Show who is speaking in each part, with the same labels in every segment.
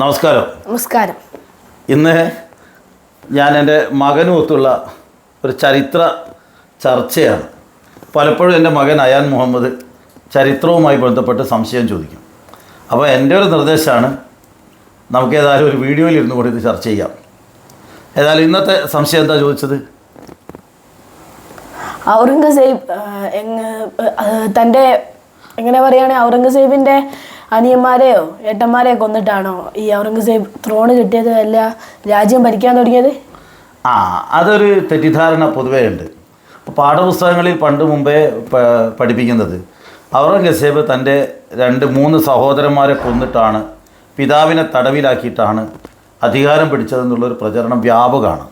Speaker 1: നമസ്കാരം.
Speaker 2: നമസ്കാരം.
Speaker 1: ഇന്ന് ഞാൻ എൻ്റെ മകനുമൊത്തുള്ള ഒരു ചരിത്ര ചർച്ചയാണ്. പലപ്പോഴും എൻ്റെ മകൻ അയാൻ മുഹമ്മദ് ചരിത്രവുമായി ബന്ധപ്പെട്ട് സംശയം ചോദിക്കും. അപ്പോൾ എൻ്റെ ഒരു നിർദ്ദേശമാണ്, നമുക്ക് ഏതായാലും ഒരു വീഡിയോയിൽ ഇരുന്ന് കൂടി ഇത് ചർച്ച ചെയ്യാം. ഏതായാലും ഇന്നത്തെ സംശയം എന്താ ചോദിച്ചത്?
Speaker 2: ഔറംഗസേബ് തൻ്റെ എങ്ങനെ പറയുകയാണെങ്കിൽ ഔറംഗസേബിൻ്റെ അനിയന്മാരെയോ ഏട്ടന്മാരെയോ കൊന്നിട്ടാണോ ഈ ഔറംഗസേബ് ത്രോണ് കിട്ടിയത്, അല്ല രാജ്യം ഭരിക്കാൻ തുടങ്ങിയത്?
Speaker 1: അതൊരു തെറ്റിദ്ധാരണ പൊതുവേ ഉണ്ട്. പാഠപുസ്തകങ്ങളിൽ പണ്ട് മുമ്പേ പഠിപ്പിക്കുന്നത് ഔറംഗസേബ് തൻ്റെ 2-3 സഹോദരന്മാരെ കൊന്നിട്ടാണ്, പിതാവിനെ തടവിലാക്കിയിട്ടാണ് അധികാരം പിടിച്ചതെന്നുള്ളൊരു പ്രചരണം വ്യാപകമാണ്.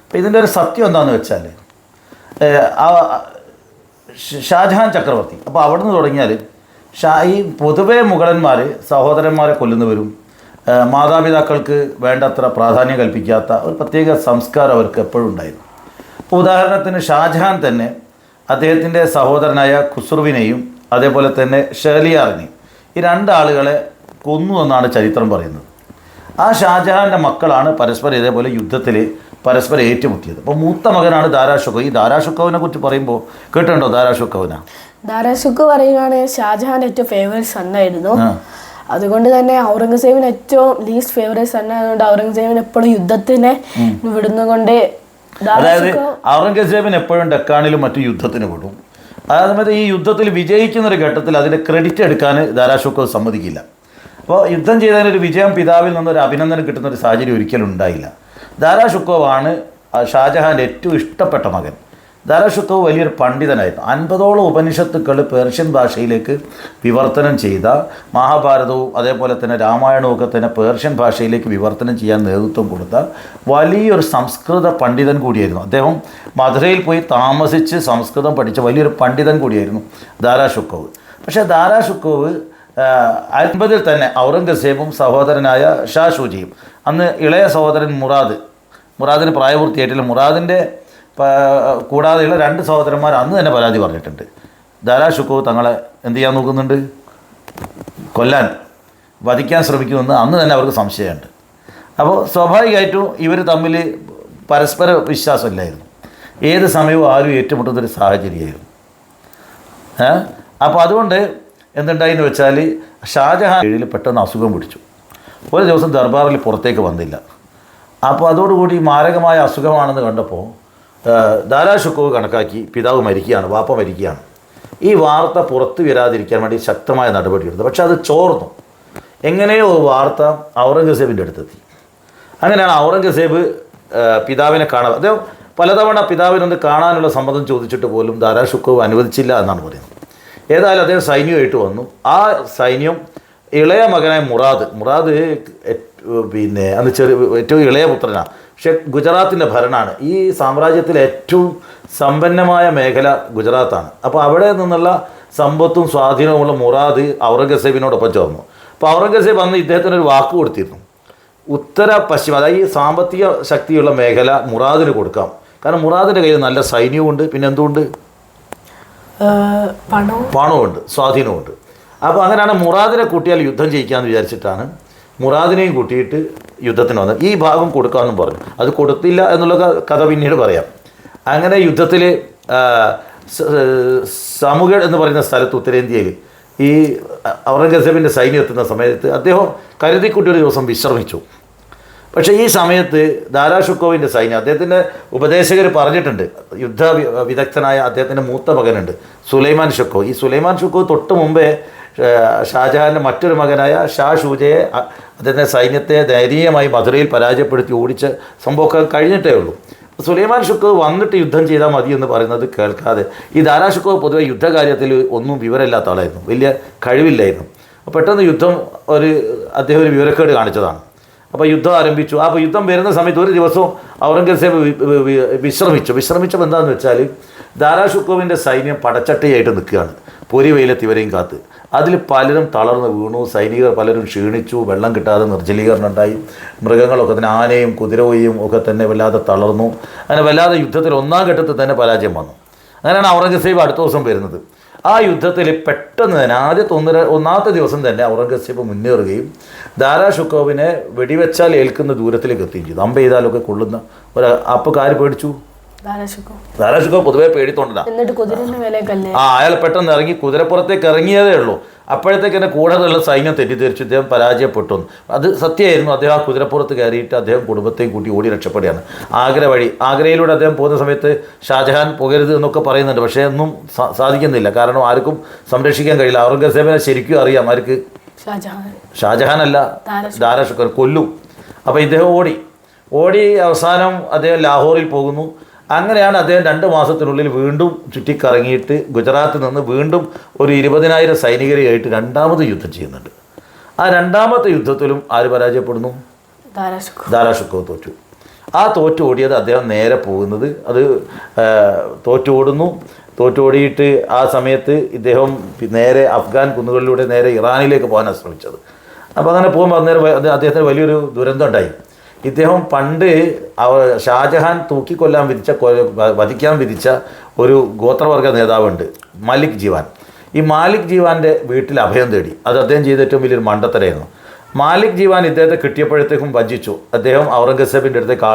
Speaker 1: അപ്പോൾ ഇതിൻ്റെ ഒരു സത്യം എന്താണെന്ന് വെച്ചാൽ, ഷാജഹാൻ ചക്രവർത്തി, അപ്പോൾ അവിടെ നിന്ന് തുടങ്ങിയാൽ ഈ പൊതുവെ മുഗളന്മാർ സഹോദരന്മാരെ കൊല്ലുന്നവരും മാതാപിതാക്കൾക്ക് വേണ്ടത്ര പ്രാധാന്യം കൽപ്പിക്കാത്ത ഒരു പ്രത്യേക സംസ്കാരം അവർക്ക് എപ്പോഴും ഉണ്ടായിരുന്നു. ഇപ്പോൾ ഉദാഹരണത്തിന് ഷാജഹാൻ തന്നെ അദ്ദേഹത്തിൻ്റെ സഹോദരനായ ഖുസ്രുവിനെയും അതേപോലെ തന്നെ ഷഹലിയാറിനെയും ഈ 2 ആളുകളെ കൊന്നു എന്നാണ് ചരിത്രം പറയുന്നത്. ആ ഷാജഹാൻ്റെ മക്കളാണ് പരസ്പരം ഇതേപോലെ യുദ്ധത്തിൽ പരസ്പരം ഏറ്റുമുട്ടിയത്. അപ്പോൾ മൂത്ത മകനാണ് ദാരാഷുക്കോ. ഈ ദാരാഷുക്കോവിനെ കുറിച്ച് പറയുമ്പോൾ കേട്ടിട്ടുണ്ടോ?
Speaker 2: ദാരാഷുക്കോ പറയുകയാണ് ഷാജഹാൻ്റെ ഏറ്റവും ഫേവറേറ്റ് സണ്ണായിരുന്നു. അതുകൊണ്ട് തന്നെ ഔറംഗസേബിന് ഏറ്റവും ലീസ്റ്റ് ഫേവറേറ്റ് സണ്ണായതുകൊണ്ട് ഔറംഗസേബിന് എപ്പോഴും യുദ്ധത്തിനെ വിടുന്നുകൊണ്ട്,
Speaker 1: അതായത് ഔറംഗസേബിന് എപ്പോഴും ഡെക്കാണിലും മറ്റു യുദ്ധത്തിന് വിടും. അതായത് ഈ യുദ്ധത്തിൽ വിജയിക്കുന്നൊരു ഘട്ടത്തിൽ അതിൻ്റെ ക്രെഡിറ്റ് എടുക്കാൻ ദാരാഷുക്കോ സമ്മതിക്കില്ല. അപ്പോൾ യുദ്ധം ചെയ്തതിനൊരു വിജയം പിതാവിൽ നിന്നൊരു അഭിനന്ദനം കിട്ടുന്നൊരു സാഹചര്യം ഒരിക്കലും ഉണ്ടായില്ല. ദാരാഷുക്കോവാണ് ഷാജഹാൻ്റെ ഏറ്റവും ഇഷ്ടപ്പെട്ട മകൻ. ദാരാഷുക്കോവ് വലിയൊരു പണ്ഡിതനായിരുന്നു. 50ഓളം ഉപനിഷത്തുക്കൾ പേർഷ്യൻ ഭാഷയിലേക്ക് വിവർത്തനം ചെയ്ത, മഹാഭാരതവും അതേപോലെ തന്നെ രാമായണവും ഒക്കെ തന്നെ പേർഷ്യൻ ഭാഷയിലേക്ക് വിവർത്തനം ചെയ്യാൻ നേതൃത്വം കൊടുത്ത വലിയൊരു സംസ്കൃത പണ്ഡിതൻ കൂടിയായിരുന്നു. അദ്ദേഹം മധുരയിൽ പോയി താമസിച്ച് സംസ്കൃതം പഠിച്ച വലിയൊരു പണ്ഡിതൻ കൂടിയായിരുന്നു ദാരാഷുക്കോവ്. പക്ഷേ ദാരാഷുക്കോവ് 50-ൽ തന്നെ ഔറംഗസേബും സഹോദരനായ ഷാ ഷൂജിയും, അന്ന് ഇളയ സഹോദരൻ മുറാദിന് പ്രായപൂർത്തിയായിട്ടില്ല, മുറാദിൻ്റെ കൂടാതെയുള്ള 2 സഹോദരന്മാർ അന്ന് തന്നെ പരാതി പറഞ്ഞിട്ടുണ്ട്. ദാരാഷുക്കോവ് തങ്ങളെ എന്ത് ചെയ്യാൻ നോക്കുന്നുണ്ട്, കൊല്ലാൻ, വധിക്കാൻ ശ്രമിക്കുമെന്ന് അന്ന് തന്നെ അവർക്ക് സംശയമുണ്ട്. അപ്പോൾ സ്വാഭാവികമായിട്ടും ഇവർ തമ്മിൽ പരസ്പര വിശ്വാസമില്ലായിരുന്നു. ഏത് സമയവും ആരും ഏറ്റുമുട്ടുന്നൊരു സാഹചര്യമായിരുന്നു. അപ്പോൾ അതുകൊണ്ട് എന്തുണ്ടായെന്ന് വെച്ചാൽ, ഷാജഹാൻ കീഴിൽ പെട്ടെന്ന് അസുഖം പിടിച്ചു. ഒരു ദിവസം ദർബാറിൽ പുറത്തേക്ക് വന്നില്ല. അപ്പോൾ അതോടുകൂടി മാരകമായ അസുഖമാണെന്ന് കണ്ടപ്പോൾ ദാരാഷുക്കോവ് കണക്കാക്കി പിതാവ് മരിക്കുകയാണ്, വാപ്പ മരിക്കുകയാണ്. ഈ വാർത്ത പുറത്തു വരാതിരിക്കാൻ വേണ്ടി ശക്തമായ നടപടിയെടുത്തു. പക്ഷെ അത് ചോർന്നു. എങ്ങനെയോ വാർത്ത ഔറംഗസേബിൻ്റെ അടുത്തെത്തി. അങ്ങനെയാണ് ഔറംഗസേബ് പിതാവിനെ കാണാൻ, അദ്ദേഹം പലതവണ പിതാവിനൊന്ന് കാണാനുള്ള സമ്മതം ചോദിച്ചിട്ട് പോലും ദാരാഷുക്കോവ് അനുവദിച്ചില്ല എന്നാണ് പറയുന്നത്. ഏതായാലും അദ്ദേഹം സൈന്യമായിട്ട് വന്നു. ആ സൈന്യം ഇളയ മകനായ മുറാദ് പിന്നെ അന്ന് ഏറ്റവും ഇളയ പുത്രനാണ്. പക്ഷേ ഗുജറാത്തിൻ്റെ ഭരണമാണ്. ഈ സാമ്രാജ്യത്തിലെ ഏറ്റവും സമ്പന്നമായ മേഖല ഗുജറാത്താണ്. അപ്പോൾ അവിടെ നിന്നുള്ള സമ്പത്തും സ്വാധീനവുമുള്ള മുറാദ് ഔറംഗസേബിനോടൊപ്പം ചേർന്നു. അപ്പോൾ ഔറംഗസേബ് അന്ന് ഇദ്ദേഹത്തിനൊരു വാക്ക് കൊടുത്തിരുന്നു, ഉത്തര പശ്ചിമ, അതായത് ഈ സാമ്പത്തിക ശക്തിയുള്ള മേഖല മുറാദിന് കൊടുക്കാം. കാരണം മുറാദിൻ്റെ കയ്യിൽ നല്ല സൈന്യവുമുണ്ട്, പിന്നെ എന്തുകൊണ്ട്, പണവുമുണ്ട്, സ്വാധീനമുണ്ട്. അപ്പോൾ അങ്ങനെയാണ് മുറാദിനെ കൂട്ടിയാൽ യുദ്ധം ജയിക്കാമെന്ന് വിചാരിച്ചിട്ടാണ് മുറാദിനെയും കൂട്ടിയിട്ട് യുദ്ധത്തിന് വന്നത്. ഈ ഭാഗം കൊടുക്കാമെന്നും പറഞ്ഞു. അത് കൊടുത്തില്ല എന്നുള്ള കഥ പിന്നീട് പറയാം. അങ്ങനെ യുദ്ധത്തിൽ സമുഗഡ് എന്ന് പറയുന്ന സ്ഥലത്ത് ഉത്തരേന്ത്യയിൽ ഈ ഔറംഗസേബിൻ്റെ സൈന്യം എത്തുന്ന സമയത്ത് അദ്ദേഹം കരുതിക്കുട്ടി ഒരു ദിവസം വിശ്രമിച്ചു. പക്ഷേ ഈ സമയത്ത് ദാരാഷുക്കോവിൻ്റെ സൈന്യം, അദ്ദേഹത്തിൻ്റെ ഉപദേശകർ പറഞ്ഞിട്ടുണ്ട്, യുദ്ധ വിദഗ്ധനായ അദ്ദേഹത്തിൻ്റെ മൂത്ത മകനുണ്ട് സുലൈമാൻ ഷുക്കോ. ഈ സുലൈമാൻ ഷുക്കോ തൊട്ട് മുമ്പേ ഷാജഹാൻ്റെ മറ്റൊരു മകനായ ഷാ ഷൂജയെ അദ്ദേഹത്തിൻ്റെ സൈന്യത്തെ ദയനീയമായി മധുരയിൽ പരാജയപ്പെടുത്തി ഓടിച്ച സംഭവമൊക്കെ കഴിഞ്ഞിട്ടേ ഉള്ളൂ. സുലൈമാൻ ഷുക്കോ വന്നിട്ട് യുദ്ധം ചെയ്താൽ മതി എന്ന് പറയുന്നത് കേൾക്കാതെ, ഈ ദാരാഷുക്കോ പൊതുവെ യുദ്ധകാര്യത്തിൽ ഒന്നും വിവരമില്ലാത്ത ആളായിരുന്നു, വലിയ കഴിവില്ലായിരുന്നു. പെട്ടെന്ന് അദ്ദേഹം ഒരു വിവരക്കേട് കാണിച്ചതാണ്. അപ്പോൾ യുദ്ധം ആരംഭിച്ചു. അപ്പോൾ യുദ്ധം വരുന്ന സമയത്ത് ഒരു ദിവസവും ഔറംഗസേബ് വിശ്രമിച്ചപ്പോൾ എന്താണെന്ന് വെച്ചാൽ, ദാരാഷുക്കോവിൻ്റെ സൈന്യം പടച്ചട്ടയായിട്ട് നിൽക്കുകയാണ്, പൊരി വെയിലത്ത് ഇവരെയും കാത്ത്. അതിൽ പലരും തളർന്ന് വീണു, സൈനികർ പലരും ക്ഷീണിച്ചു, വെള്ളം കിട്ടാതെ നിർജ്ജലീകരണം ഉണ്ടായി, മൃഗങ്ങളൊക്കെ തന്നെ ആനയും കുതിരയും ഒക്കെ തന്നെ വല്ലാതെ തളർന്നു. അങ്ങനെ വല്ലാതെ യുദ്ധത്തിൽ 1-ാം ഘട്ടത്തിൽ തന്നെ പരാജയം വന്നു. അങ്ങനെയാണ് ഔറംഗസേബ് അടുത്ത ദിവസം വരുന്നത്. ആ യുദ്ധത്തിൽ പെട്ടെന്ന് തന്നെ ഒന്നാമത്തെ ദിവസം തന്നെ ഔറംഗസേബ് മുന്നേറുകയും ദാരാ ഷുക്കോവിനെ വെടിവെച്ചാൽ ഏൽക്കുന്ന ദൂരത്തിലേക്ക് എത്തുകയും ചെയ്തു. അമ്പ ചെയ്താലൊക്കെ കൊള്ളുന്ന അപ്പോൾ കാര്യം പേടിച്ചു. ദാരാ ഷുക്കോ പൊതുവെ പേടിത്തോണ്ടതാണ്. അയാൾ പെട്ടെന്ന് ഇറങ്ങി കുതിരപ്പുറത്തേക്ക് ഇറങ്ങിയതേ ഉള്ളൂ. അപ്പോഴത്തേക്ക് തന്നെ കൂടെയുള്ള സൈന്യം തെറ്റിദ്ധരിച്ചു ഇദ്ദേഹം പരാജയപ്പെട്ടു. അത് സത്യമായിരുന്നു. അദ്ദേഹം ആ കുതിരപ്പുറത്ത് കയറിയിട്ട് അദ്ദേഹം കുടുംബത്തെയും കൂട്ടി ഓടി രക്ഷപ്പെടുകയാണ്. ആഗ്ര വഴി, ആഗ്രയിലൂടെ അദ്ദേഹം പോകുന്ന സമയത്ത് ഷാജഹാൻ പോകരുത് എന്നൊക്കെ പറയുന്നുണ്ട്. പക്ഷേ ഒന്നും സാധിക്കുന്നില്ല. കാരണം ആർക്കും സംരക്ഷിക്കാൻ കഴിയില്ല. ഔറംഗസേബിനെ ശരിക്കും അറിയാം. ആർക്ക്? ഷാജഹാനല്ല, ദാരാ ഷുക്കോ കൊല്ലും. അപ്പോൾ ഇദ്ദേഹം ഓടി അവസാനം അദ്ദേഹം ലാഹോറിൽ പോകുന്നു. അങ്ങനെയാണ് അദ്ദേഹം 2 മാസത്തിനുള്ളിൽ വീണ്ടും ചുറ്റിക്കറങ്ങിയിട്ട് ഗുജറാത്തിൽ നിന്ന് വീണ്ടും ഒരു 20,000 സൈനികരെയായിട്ട് രണ്ടാമത് യുദ്ധം ചെയ്യുന്നുണ്ട്. ആ രണ്ടാമത്തെ യുദ്ധത്തിലും ആര് പരാജയപ്പെടുന്നു? ദാരാ ഷുക്കോ തോറ്റു. ആ തോറ്റോടിയത് അദ്ദേഹം നേരെ പോകുന്നത് തോറ്റോടിയിട്ട് ആ സമയത്ത് ഇദ്ദേഹം നേരെ അഫ്ഗാൻ കുന്നുകളിലൂടെ നേരെ ഇറാനിലേക്ക് പോകാനാണ് ശ്രമിച്ചത്. അപ്പോൾ അങ്ങനെ പോകുമ്പോൾ അന്നേരം അദ്ദേഹത്തിന് വലിയൊരു ദുരന്തം ഉണ്ടായി. ഇദ്ദേഹം പണ്ട് ഷാജഹാൻ വധിക്കാൻ വിധിച്ച ഒരു ഗോത്രവർഗ നേതാവുണ്ട്, മാലിക് ജീവാൻ. ഈ മാലിക് ജീവാൻ്റെ വീട്ടിൽ അഭയം തേടി. അത് അദ്ദേഹം ചെയ്ത ഏറ്റവും വലിയൊരു മണ്ടത്തരമായിരുന്നു. മാലിക് ജീവാൻ ഇദ്ദേഹത്തെ കിട്ടിയപ്പോഴത്തേക്കും വഞ്ചിച്ചു. അദ്ദേഹം ഔറംഗസേബിൻ്റെ അടുത്തേക്ക്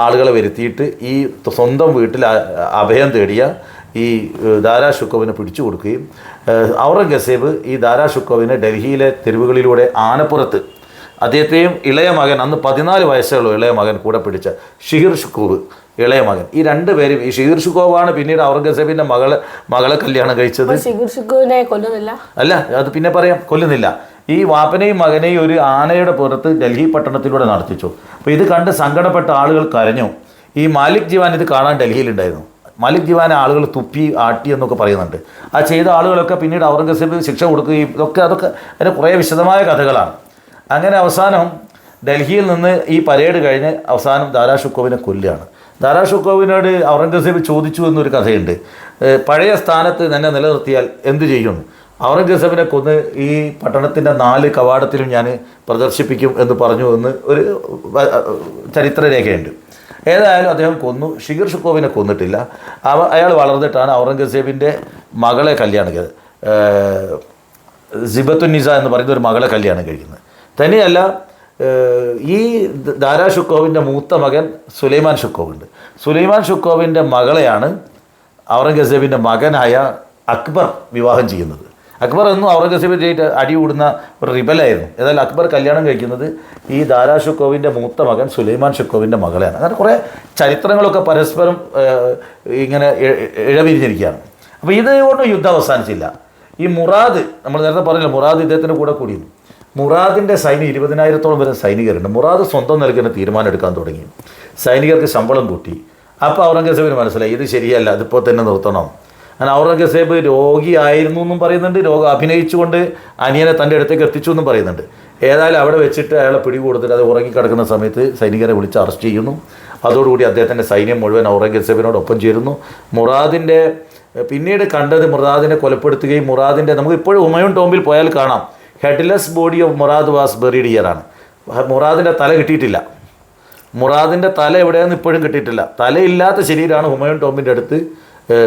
Speaker 1: ആളുകളെ വരുത്തിയിട്ട് ഈ സ്വന്തം വീട്ടിൽ അഭയം തേടിയ ഈ ദാരാ ഷുക്കോവിനെ പിടിച്ചു കൊടുക്കുകയും ഔറംഗസേബ് ഈ ദാരാ ഷുക്കോവിനെ ഡൽഹിയിലെ തെരുവുകളിലൂടെ ആനപ്പുറത്ത് അദ്ദേഹത്തെയും ഇളയ മകൻ, അന്ന് 14 വയസ്സുള്ള ഇളയ മകൻ കൂടെ പിടിച്ച ഷിഹിർ ഷുക്കോവ് ഇളയ മകൻ, ഈ 2 പേരും, ഈ ഷിഹിർ ഷുക്കോവാണ് പിന്നീട് ഔറംഗസേബിൻ്റെ മകളെ കല്യാണം കഴിച്ചത്. അല്ല, അത് പിന്നെ പറയാം, കൊല്ലുന്നില്ല. ഈ വാപ്പനെയും മകനെയും ഒരു ആനയുടെ പുറത്ത് ഡൽഹി പട്ടണത്തിലൂടെ നടത്തിച്ചു. അപ്പോൾ ഇത് കണ്ട് സങ്കടപ്പെട്ട ആളുകൾ കരഞ്ഞു. ഈ മാലിക് ജീവാൻ ഇത് കാണാൻ ഡൽഹിയിലുണ്ടായിരുന്നു. മാലിക് ജീവാനെ ആളുകൾ തുപ്പി ആട്ടി എന്നൊക്കെ പറയുന്നുണ്ട്. ആ ചെയ്ത ആളുകളൊക്കെ പിന്നീട് ഔറംഗസേബ് ശിക്ഷ കൊടുക്കുകയും അതൊക്കെ അതിന് കുറേ വിശദമായ കഥകളാണ്. അങ്ങനെ അവസാനം ഡൽഹിയിൽ നിന്ന് ഈ പരേഡ് കഴിഞ്ഞ് അവസാനം ദാരാ ഷുക്കോവിനെ കൊല്ലുകയാണ്. ദാരാ ഷുക്കോവിനോട് ഔറംഗസേബ് ചോദിച്ചു എന്നൊരു കഥയുണ്ട്. പഴയ സ്ഥാനത്ത് തന്നെ നിലനിർത്തിയാൽ എന്തു ചെയ്യുന്നു? ഔറംഗസേബിനെ കൊന്ന് ഈ പട്ടണത്തിൻ്റെ 4 കവാടത്തിലും ഞാൻ പ്രദർശിപ്പിക്കും എന്ന് പറഞ്ഞു എന്ന് ഒരു ചരിത്രരേഖയുണ്ട്. ഏതായാലും അദ്ദേഹം കൊന്നു. ഷിഹിർ ഷുക്കോവിനെ കൊന്നിട്ടില്ല. അയാൾ വളർന്നിട്ടാണ് ഔറംഗസേബിൻ്റെ മകളെ കല്യാണം കഴിച്ചത്. സിബത്തുന്നിസ എന്ന് പറയുന്ന ഒരു മകളെ കല്യാണം കഴിക്കുന്നത്. തന്നെയല്ല, ഈ ദാരാ ഷുക്കോവിൻ്റെ മൂത്ത മകൻ സുലൈമാൻ ഷുക്കോവുണ്ട്. സുലൈമാൻ ഷുക്കോവിൻ്റെ മകളെയാണ് ഔറംഗസേബിൻ്റെ മകനായ അക്ബർ വിവാഹം ചെയ്യുന്നത്. അക്ബർ എന്നും ഔറംഗസേബിൻ്റെ അടികൂടുന്ന ഒരു റിബലായിരുന്നു. ഏതായാലും അക്ബർ കല്യാണം കഴിക്കുന്നത് ഈ ദാരാ ഷുക്കോവിൻ്റെ മൂത്ത മകൻ സുലൈമാൻ ഷുക്കോവിൻ്റെ മകളെയാണ്. അങ്ങനെ കുറേ ചരിത്രങ്ങളൊക്കെ പരസ്പരം ഇങ്ങനെ ഇഴവിരിഞ്ഞിരിക്കുകയാണ്. അപ്പോൾ ഇതുകൊണ്ട് യുദ്ധം അവസാനിച്ചില്ല. ഈ മുറാദ്, നമ്മൾ നേരത്തെ പറഞ്ഞില്ല, മുറാദ് ഇദ്ദേഹത്തിൻ്റെ കൂടെ കൂടിയിരുന്നു. മുറാദിൻ്റെ സൈന്യം 20,000-ഓളം വരുന്ന സൈനികരുണ്ട്. മുറാദ് സ്വന്തം നൽകുന്ന തീരുമാനം എടുക്കാൻ തുടങ്ങി. സൈനികർക്ക് ശമ്പളം കൂട്ടി. അപ്പോൾ ഔറംഗസേബിന് മനസ്സിലായി ഇത് ശരിയല്ല, അതിപ്പോൾ തന്നെ നിർത്തണം. അങ്ങനെ ഔറംഗസേബ് രോഗിയായിരുന്നു എന്നും പറയുന്നുണ്ട്. രോഗം അഭിനയിച്ചുകൊണ്ട് അനിയനെ തൻ്റെ അടുത്തേക്ക് എത്തിച്ചു എന്നും പറയുന്നുണ്ട്. ഏതായാലും അവിടെ വെച്ചിട്ട് അയാളെ പിടികൂടുത്തിട്ട് അത് ഉറങ്ങിക്കിടക്കുന്ന സമയത്ത് സൈനികരെ വിളിച്ച് അറസ്റ്റ് ചെയ്യുന്നു. അതോടുകൂടി അദ്ദേഹത്തിൻ്റെ സൈന്യം മുഴുവൻ ഔറംഗസേബിനോടൊപ്പം ചേരുന്നു. മുറാദിൻ്റെ പിന്നീട് കണ്ടത് മുറാദിനെ കൊലപ്പെടുത്തുകയും മുറാദിൻ്റെ, നമുക്ക് ഇപ്പോഴും ഹുമയൂൺ ടോംബിൽ പോയാൽ കാണാം, headless body of Murad was buried ഹിയറാണ്. മുറാദിൻ്റെ തല കിട്ടിയിട്ടില്ല. മുറാദിൻ്റെ തല എവിടെയെന്ന് ഇപ്പോഴും കിട്ടിയിട്ടില്ല. തലയില്ലാത്ത ശരീരമാണ് ഹുമയൂൺ ടോംബിൻ്റെ അടുത്ത്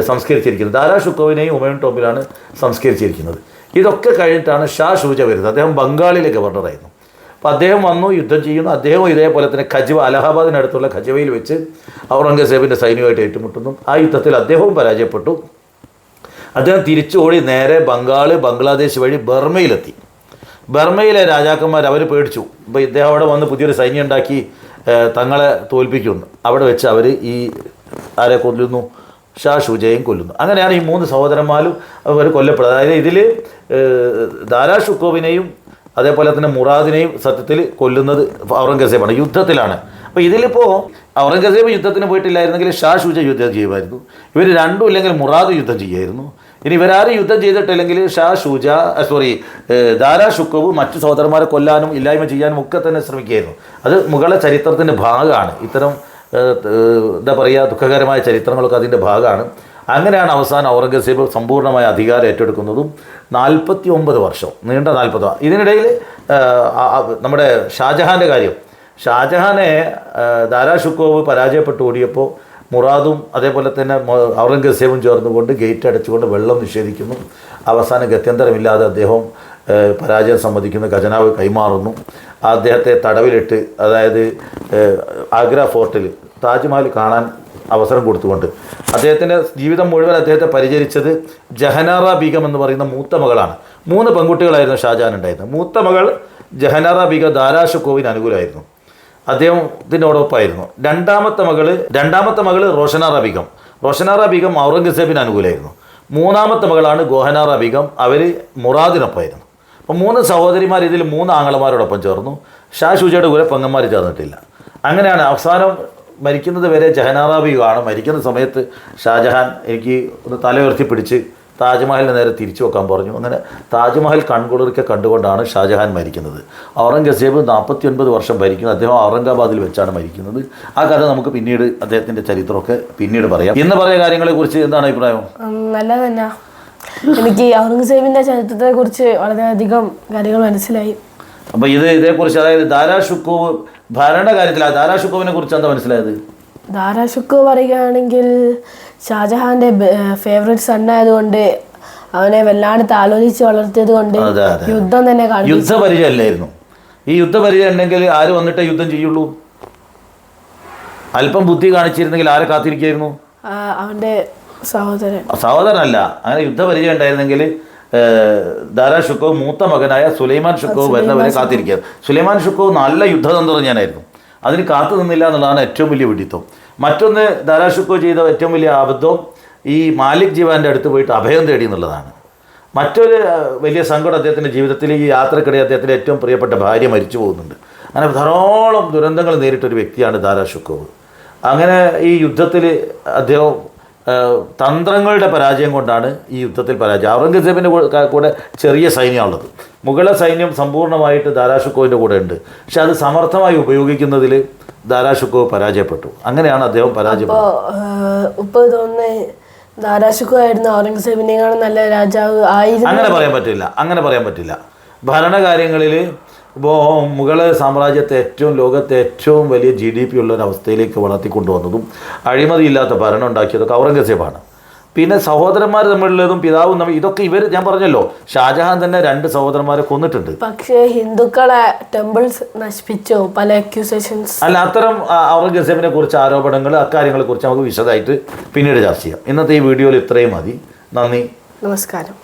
Speaker 1: സംസ്കരിച്ചിരിക്കുന്നത്. ദാരാ ഷുക്കോവിനെയും ഹുമയൂൺ ടോംബിലാണ് സംസ്കരിച്ചിരിക്കുന്നത്. ഇതൊക്കെ കഴിഞ്ഞിട്ടാണ് ഷാ ഷൂജ വരുന്നത്. അദ്ദേഹം ബംഗാളിലെ ഗവർണറായിരുന്നു. അപ്പോൾ അദ്ദേഹം വന്നു, യുദ്ധം ചെയ്യുന്നു. അദ്ദേഹം ഇതേപോലെ തന്നെ അലഹാബാദിനടുത്തുള്ള ഖജവയിൽ വെച്ച് ഔറംഗസേബിൻ്റെ സൈന്യമായിട്ട് ഏറ്റുമുട്ടുന്നു. ആ യുദ്ധത്തിൽ അദ്ദേഹവും പരാജയപ്പെട്ടു. അദ്ദേഹം തിരിച്ചോടി നേരെ ബംഗ്ലാദേശ് വഴി ബർമയിലെത്തി. ബർമയിലെ രാജാക്കന്മാർ അവർ പേടിച്ചു. അപ്പോൾ ഇദ്ദേഹം അവിടെ വന്ന് പുതിയൊരു സൈന്യം ഉണ്ടാക്കി തങ്ങളെ തോൽപ്പിക്കുന്നു. അവിടെ വെച്ച് അവർ ഈ ആരെ കൊല്ലുന്നു? ഷാ ഷുജയും കൊല്ലുന്നു. അങ്ങനെയാണ് ഈ 3 സഹോദരന്മാരും അവർ കൊല്ലപ്പെടുന്നത്. അതായത് ഇതിൽ ദാരാ ഷുക്കോവിനെയും അതേപോലെ തന്നെ മുറാദിനെയും സത്യത്തിൽ കൊല്ലുന്നത് ഔറംഗസേബാണ്, യുദ്ധത്തിലാണ്. അപ്പോൾ ഇതിലിപ്പോൾ ഔറംഗസേബ് യുദ്ധത്തിന് പോയിട്ടില്ലായിരുന്നെങ്കിൽ ഷാ ഷുജ യുദ്ധം ചെയ്യുമായിരുന്നു. ഇവർ രണ്ടും ഇല്ലെങ്കിൽ മുറാദ് യുദ്ധം ചെയ്യുമായിരുന്നു. ഇനി ഇവരാരും യുദ്ധം ചെയ്തിട്ടില്ലെങ്കിൽ ദാരാ ഷുക്കോവ് മറ്റു സഹോദരന്മാരെ കൊല്ലാനും ഇല്ലായ്മ ചെയ്യാനും ഒക്കെ തന്നെ ശ്രമിക്കുകയായിരുന്നു. അത് മുഗള ചരിത്രത്തിൻ്റെ ഭാഗമാണ്. ഇത്തരം എന്താ പറയുക, ദുഃഖകരമായ ചരിത്രങ്ങളൊക്കെ അതിൻ്റെ ഭാഗമാണ്. അങ്ങനെയാണ് അവസാനം ഔറംഗസേബ് സമ്പൂർണ്ണമായ അധികാരം ഏറ്റെടുക്കുന്നതും 49 വർഷം നീണ്ട 40. ഇതിനിടയിൽ നമ്മുടെ ഷാജഹാൻ്റെ കാര്യം. ഷാജഹാനെ ദാരാ ഷുക്കോവ് പരാജയപ്പെട്ട് ഓടിയപ്പോൾ മുറാദും അതേപോലെ തന്നെ ഔറംഗസേബും ചേർന്നുകൊണ്ട് ഗേറ്റ് അടച്ചുകൊണ്ട് വെള്ളം നിഷേധിക്കുന്നു. അവസാനം ഗത്യന്തരമില്ലാതെ അദ്ദേഹം പരാജയം സമ്മതിക്കുന്നു, ഖജനാവ് കൈമാറുന്നു. അദ്ദേഹത്തെ തടവിലിട്ട്, അതായത് ആഗ്ര ഫോർട്ടിൽ താജ്മഹൽ കാണാൻ അവസരം കൊടുത്തുകൊണ്ട് അദ്ദേഹത്തിൻ്റെ ജീവിതം മുഴുവൻ അദ്ദേഹത്തെ പരിചരിച്ചത് ജഹനാറ ബീഗം എന്ന് പറയുന്ന മൂത്ത മകളാണ്. 3 പെൺകുട്ടികളായിരുന്നു ഷാജഹാൻ ഉണ്ടായിരുന്നത്. മൂത്ത മകൾ ജഹനാറ ബീഗം ദാരാഷുക്കോവിന് അനുകൂലമായിരുന്നു, അദ്ദേഹത്തിനോടൊപ്പമായിരുന്നു. രണ്ടാമത്തെ മകൾ റോഷനാറ ബീഗം. റോഷനാറ ബീഗം ഔറംഗസേബിന് അനുകൂലമായിരുന്നു. 3ാമത്തെ മകളാണ് ഗോഹനാറ ബീഗം, അവർ മുറാദിനൊപ്പമായിരുന്നു. അപ്പോൾ 3 സഹോദരിമാർ ഇതിൽ 3 ആങ്ങളമാരോടൊപ്പം ചേർന്നു. ഷാ ഷുജയുടെ കൂടെ പെങ്ങന്മാർ ചേർന്നിട്ടില്ല. അങ്ങനെയാണ് അവസാനം മരിക്കുന്നത് വരെ ജഹനാറ ബീഗമാണ്. മരിക്കുന്ന സമയത്ത് ഷാജഹാൻ എനിക്ക് ഒന്ന് തലയുയർത്തി പിടിച്ച് താജ്മഹലിന് നേരെ തിരിച്ചു വെക്കാൻ പറഞ്ഞു. അങ്ങനെ താജ്മഹൽ കൺകുളിർക്കെ കണ്ടുകൊണ്ടാണ് ഷാജഹാൻ മരിക്കുന്നത്. ഔറംഗസേബ് 49 വർഷം ഭരിക്കുന്നു. അദ്ദേഹം ഔറംഗാബാദിൽ വെച്ചാണ് മരിക്കുന്നത്. ആ കഥ നമുക്ക് പിന്നീട് അദ്ദേഹത്തിൻ്റെ ചരിത്രമൊക്കെ പിന്നീട് പറയാം. ഇന്ന് പറയുന്ന കാര്യങ്ങളെക്കുറിച്ച് എന്താണ് അഭിപ്രായം?
Speaker 2: നല്ലത് തന്നെ. എനിക്ക് ഔറംഗസേബിൻ്റെ ചരിത്രത്തെക്കുറിച്ച് വളരെയധികം കാര്യങ്ങൾ മനസ്സിലായി.
Speaker 1: അപ്പോൾ ഇതേക്കുറിച്ച്, അതായത് ദാരാഷുക്കോവ് ഭരണകാര്യത്തിൽ ദാരാഷുക്കോവിനെ കുറിച്ച് എന്താ മനസ്സിലായത്?
Speaker 2: ദാരാഷുക്കോ പറയുകയാണെങ്കിൽ ഷാജഹാന്റെ ഫേവറേറ്റ് സണ്ണായതുകൊണ്ട് അവനെ വല്ലാണ്ട് ആലോചിച്ച് വളർത്തിയത് കൊണ്ട് യുദ്ധം തന്നെ
Speaker 1: യുദ്ധപരിചയമല്ലായിരുന്നു. ഈ യുദ്ധപരിചയം ഉണ്ടെങ്കിൽ ആര് വന്നിട്ടേ യുദ്ധം ചെയ്യുള്ളൂ? അല്പം ബുദ്ധി കാണിച്ചിരുന്നെങ്കിൽ ആരെ കാത്തിരിക്കായിരുന്നു?
Speaker 2: അവന്റെ
Speaker 1: സഹോദരനല്ല. അങ്ങനെ യുദ്ധപരിചയം ഉണ്ടായിരുന്നെങ്കിൽ ദാരാഷുക്കോവ് മൂത്ത മകനായ സുലൈമാൻ ഷുക്കോവ് വരുന്നവരെ കാത്തിരിക്കുക. സുലൈമാൻ ഷുക്കോവ് നല്ല യുദ്ധതന്ത്രജ്ഞനായിരുന്നു. അതിന് കാത്തു നിന്നില്ല എന്നുള്ളതാണ് ഏറ്റവും വലിയ വിഡിത്തം. മറ്റൊന്ന്, ദാരാഷുക്കോവ് ചെയ്ത ഏറ്റവും വലിയ അബദ്ധം ഈ മാലിക് ജീവാൻ്റെ അടുത്ത് പോയിട്ട് അഭയം തേടി എന്നുള്ളതാണ്. മറ്റൊരു വലിയ സങ്കടം അദ്ദേഹത്തിൻ്റെ ജീവിതത്തിൽ, ഈ യാത്രക്കിടെ അദ്ദേഹത്തിൻ്റെ ഏറ്റവും പ്രിയപ്പെട്ട ഭാര്യ മരിച്ചു പോകുന്നുണ്ട്. അങ്ങനെ ധാരാളം ദുരന്തങ്ങൾ നേരിട്ടൊരു വ്യക്തിയാണ് ദാരാഷുക്കോവ്. അങ്ങനെ ഈ യുദ്ധത്തിൽ അദ്ദേഹം തന്ത്രങ്ങളുടെ പരാജയം കൊണ്ടാണ് ഈ യുദ്ധത്തിൽ പരാജയം. ഔറംഗസേബിൻ്റെ കൂടെ ചെറിയ സൈന്യമുള്ളത്, മുഗള സൈന്യം സമ്പൂർണ്ണമായിട്ട് ദാരാഷുക്കോവിൻ്റെ കൂടെ ഉണ്ട്. പക്ഷെ അത് സമർത്ഥമായി ഉപയോഗിക്കുന്നതിൽ ദാരാഷുക്കോവ് പരാജയപ്പെട്ടു. അങ്ങനെയാണ് അദ്ദേഹം പരാജയപ്പെട്ടത്.
Speaker 2: ഇപ്പോൾ തോന്നുന്നത് ദാരാഷുക്കോ ആയിരുന്നു ഔറംഗസേബിനേക്കാളും നല്ല രാജാവ് ആയിരുന്നു.
Speaker 1: അങ്ങനെ പറയാൻ പറ്റില്ല. ഭരണകാര്യങ്ങളിൽ ഇപ്പോൾ മുഗൾ സാമ്രാജ്യത്തെ ലോകത്തെ ഏറ്റവും വലിയ GDP ഉള്ള ഒരവസ്ഥയിലേക്ക് വളർത്തിക്കൊണ്ടുവന്നതും അഴിമതിയില്ലാത്ത ഭരണം ഉണ്ടാക്കിയതൊക്കെ ഔറംഗസേബാണ്. പിന്നെ സഹോദരന്മാർ തമ്മിലുള്ളതും പിതാവും തമ്മിൽ ഇതൊക്കെ ഞാൻ പറഞ്ഞല്ലോ, ഷാജഹാൻ തന്നെ 2 സഹോദരന്മാരെ കൊന്നിട്ടുണ്ട്.
Speaker 2: പക്ഷേ ഹിന്ദുക്കളെ ടെമ്പിൾസ് നശിപ്പിച്ചോ പല അക്യൂസേഷൻസ്
Speaker 1: അല്ല, അത്തരം ഔറംഗസേബിനെ കുറിച്ച് ആരോപണങ്ങൾ, അക്കാര്യങ്ങളെ കുറിച്ച് നമുക്ക് വിശദമായിട്ട് പിന്നീട് ചർച്ച ചെയ്യാം. ഇന്നത്തെ ഈ വീഡിയോയിൽ ഇത്രയും മതി. നന്ദി,
Speaker 2: നമസ്കാരം.